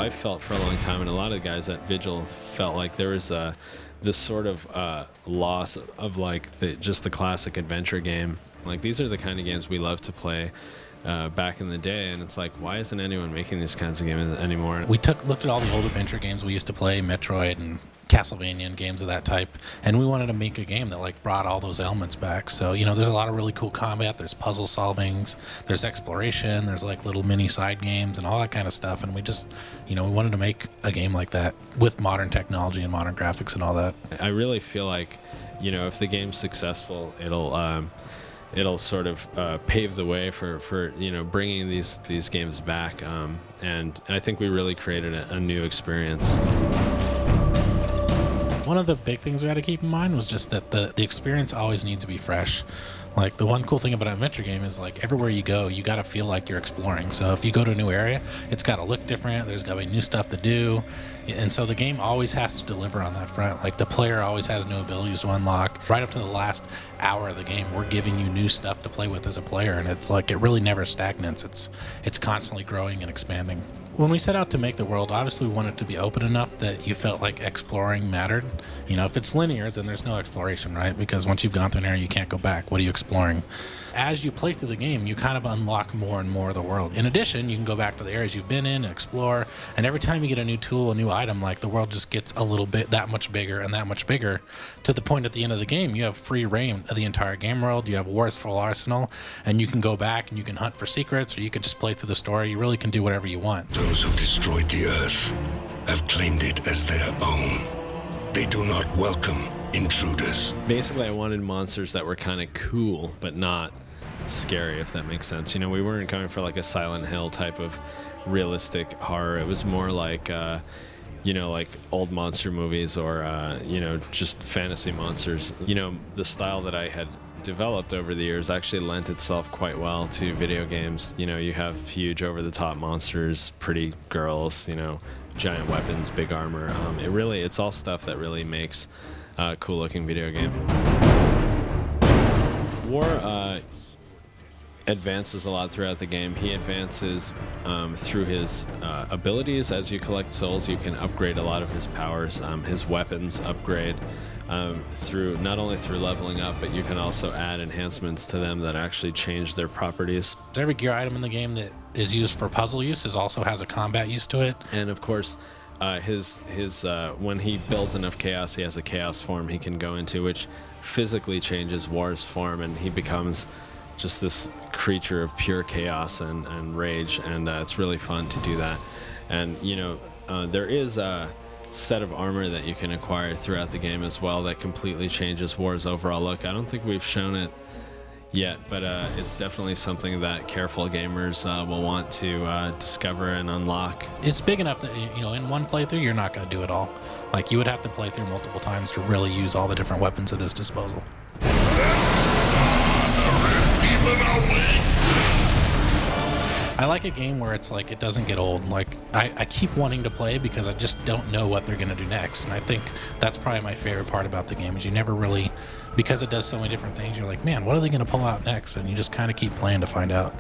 I felt for a long time, and a lot of the guys at Vigil felt like there was this sort of loss of like just the classic adventure game. Like, these are the kind of games we love to play back in the day, and it's like, why isn't anyone making these kinds of games anymore? We looked at all the old adventure games we used to play, Metroid and Castlevania and games of that type, and we wanted to make a game that like brought all those elements back. So, you know, there's a lot of really cool combat, there's puzzle solvings, there's exploration, there's like little mini side games and all that kind of stuff, and we just, you know, we wanted to make a game like that with modern technology and modern graphics and all that. I really feel like, you know, if the game's successful, it'll sort of pave the way for you know, bringing these games back, and I think we really created a new experience. One of the big things we had to keep in mind was just that the experience always needs to be fresh. Like, the one cool thing about an adventure game is, like, everywhere you go, you got to feel like you're exploring. So if you go to a new area, it's got to look different. There's got to be new stuff to do. And so the game always has to deliver on that front. Like, the player always has new abilities to unlock. Right up to the last hour of the game, we're giving you new stuff to play with as a player. And it's like, it really never stagnates. It's constantly growing and expanding. When we set out to make the world, obviously we wanted it to be open enough that you felt like exploring mattered. You know, if it's linear, then there's no exploration, right? Because once you've gone through an area, you can't go back. What are you exploring? As you play through the game, you kind of unlock more and more of the world. In addition, you can go back to the areas you've been in and explore, and every time you get a new tool, a new item, like, the world just gets a little bit that much bigger and that much bigger, to the point at the end of the game, you have free reign of the entire game world. You have war's full arsenal, and you can go back and you can hunt for secrets, or you can just play through the story. You really can do whatever you want. Those who destroyed the Earth have claimed it as their own. They do not welcome intruders. Basically, I wanted monsters that were kind of cool, but not scary, if that makes sense. You know, we weren't going for like a Silent Hill type of realistic horror. It was more like, you know, like old monster movies, or, you know, just fantasy monsters. You know, the style that I had developed over the years actually lent itself quite well to video games. You know, you have huge over-the-top monsters, pretty girls, you know, giant weapons, big armor. It's all stuff that really makes a cool-looking video game. War advances a lot throughout the game. He advances through his abilities. As you collect souls, you can upgrade a lot of his powers. His weapons upgrade through not only through leveling up, but you can also add enhancements to them that actually change their properties. Every gear item in the game that is used for puzzle use also has a combat use to it. And of course, when he builds enough chaos, he has a chaos form he can go into, which physically changes War's form, and he becomes just this creature of pure chaos and rage, and it's really fun to do that. And, you know, there is a set of armor that you can acquire throughout the game as well that completely changes War's overall look. I don't think we've shown it yet, but it's definitely something that careful gamers will want to discover and unlock. It's big enough that, you know, in one playthrough, you're not going to do it all. Like, you would have to play through multiple times to really use all the different weapons at his disposal. I like a game where it's like, it doesn't get old. Like, I keep wanting to play because I just don't know what they're going to do next. And I think that's probably my favorite part about the game, is you never really, because it does so many different things, you're like, man, what are they going to pull out next? And you just kind of keep playing to find out.